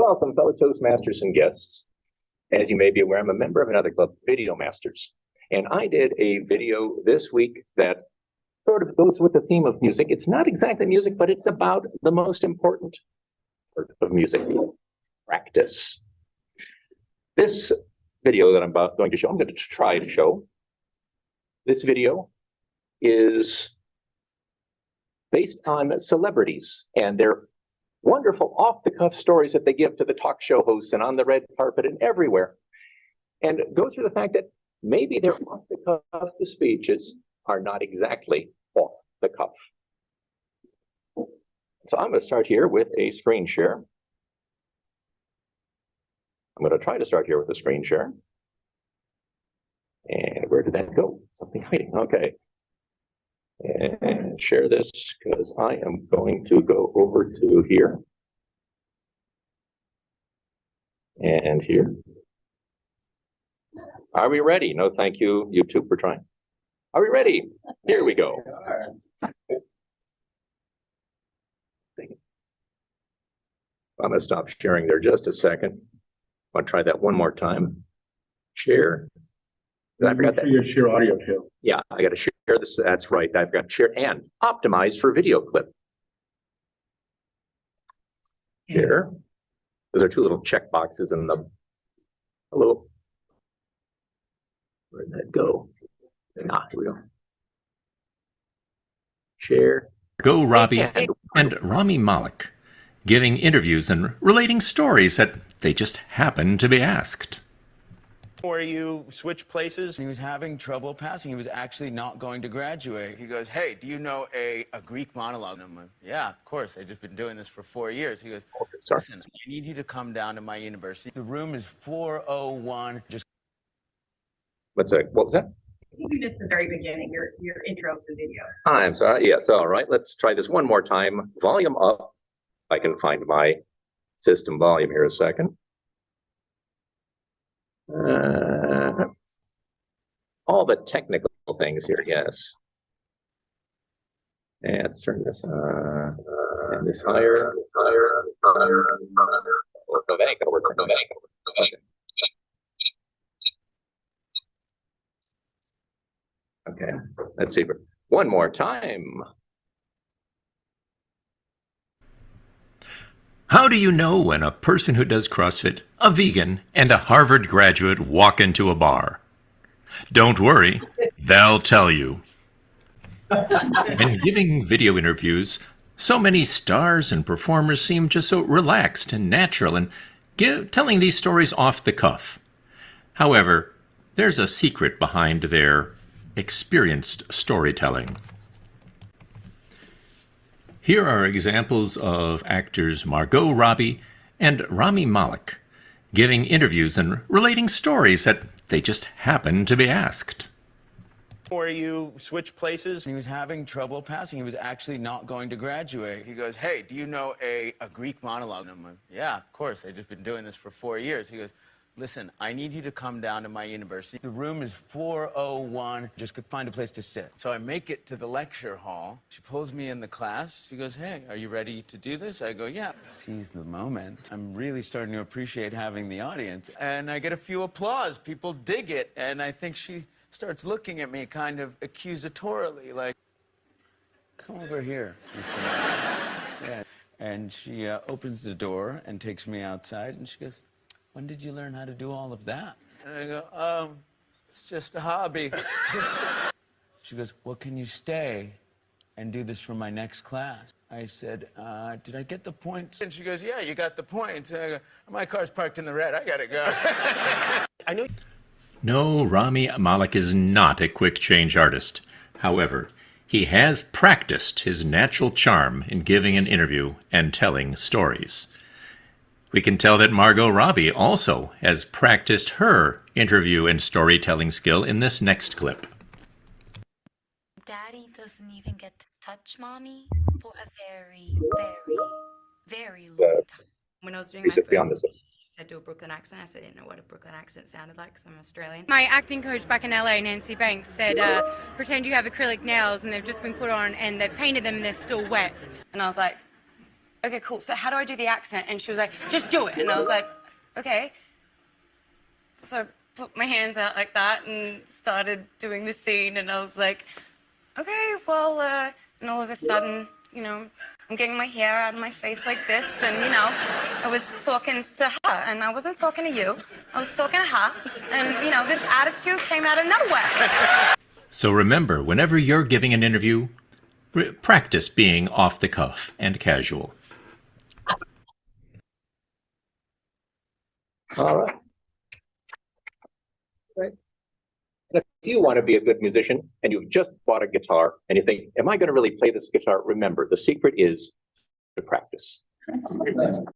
Welcome, fellow Toastmasters and guests. As you may be aware, I'm a member of another club, Videomasters. And I did a video this week that sort of goes with the theme of music. It's not exactly music, but it's about the most important part of music, practice. This video that I'm going to show, I'm going to try to show. This video is based on celebrities and their wonderful off-the-cuff stories that they give to the talk show hosts and on the red carpet and everywhere, and go through the fact that maybe their off-the-cuff speeches are not exactly off the cuff. So I'm going to start here with a screen share. I'm going to try to start here with a screen share. And where did that go? Something hiding. Okay. And share this because I am going to go over to here and here. Are we ready? No, thank you, YouTube, for trying. Are we ready? Here we go. I'm going to stop sharing there just a second. I'll try that one more time. Share. I forgot that. You share audio too. Yeah, I got to share this. That's right. I've got to share and optimize for video clip. Share. Those are two little check boxes in the. Hello. Where'd that go? Ah, here we go. Share. Margot Robbie and Rami Malek, giving interviews and relating stories that they just happen to be asked. Where you switch places. He was having trouble passing. He was actually not going to graduate. He goes, hey, do you know a Greek monologue? And I'm like, yeah, of course. I've just been doing this for 4 years. He goes, listen, I need you to come down to my university. The room is 401. Just. What was that? I think you missed the very beginning, your intro of the video. I'm sorry. Yes. All right. Let's try this one more time. Volume up. I can find my system volume here a second. All the technical things here, yes. And let's turn this and this higher. No, that ain't gonna work. No, that ain't gonna work. Okay, let's see. One more time. How do you know when a person who does CrossFit, a vegan, and a Harvard graduate walk into a bar? Don't worry, they'll tell you. When giving video interviews, so many stars and performers seem just so relaxed and natural and telling these stories off the cuff. However, there's a secret behind their experienced storytelling. Here are examples of actors Margot Robbie and Rami Malek giving interviews and relating stories that they just happen to be asked. Where you switch places. He was having trouble passing. He was actually not going to graduate. He goes, hey, do you know a Greek monologue? And I'm like, yeah, of course. I've just been doing this for 4 years. He goes, listen, I need you to come down to my university. The room is 401. Just could find a place to sit. So I make it to the lecture hall. She pulls me in the class. She goes, hey, are you ready to do this? I go, yeah. Seize the moment. I'm really starting to appreciate having the audience. And I get a few applause. People dig it. And I think she starts looking at me kind of accusatorily, like, come over here, Mr. Yeah. And she opens the door and takes me outside. And she goes, when did you learn how to do all of that? And I go, it's just a hobby. She goes, well, can you stay and do this for my next class? I said, did I get the point? And she goes, yeah, you got the point. And I go, my car's parked in the red. I gotta go. I know. No, Rami Malek is not a quick change artist. However, he has practiced his natural charm in giving an interview and telling stories. We can tell that Margot Robbie also has practiced her interview and storytelling skill in this next clip. Daddy doesn't even get to touch Mommy for a very, very, very long time. When I was doing my first I do a Brooklyn accent. I said I didn't know what a Brooklyn accent sounded like because I'm Australian. My acting coach back in LA, Nancy Banks, said, pretend you have acrylic nails and they've just been put on and they've painted them and they're still wet. And I was like, okay, cool. So how do I do the accent? And she was like, just do it. And I was like, okay. So I put my hands out like that and started doing the scene. And I was like, okay, well, and all of a sudden, you know, I'm getting my hair out of my face like this. And, you know, I was talking to her. And I wasn't talking to you. I was talking to her. And, you know, this attitude came out of nowhere. So remember, whenever you're giving an interview, practice being off the cuff and casual. All right. Right. And if you want to be a good musician and you've just bought a guitar and you think, am I going to really play this guitar? Remember, the secret is to practice.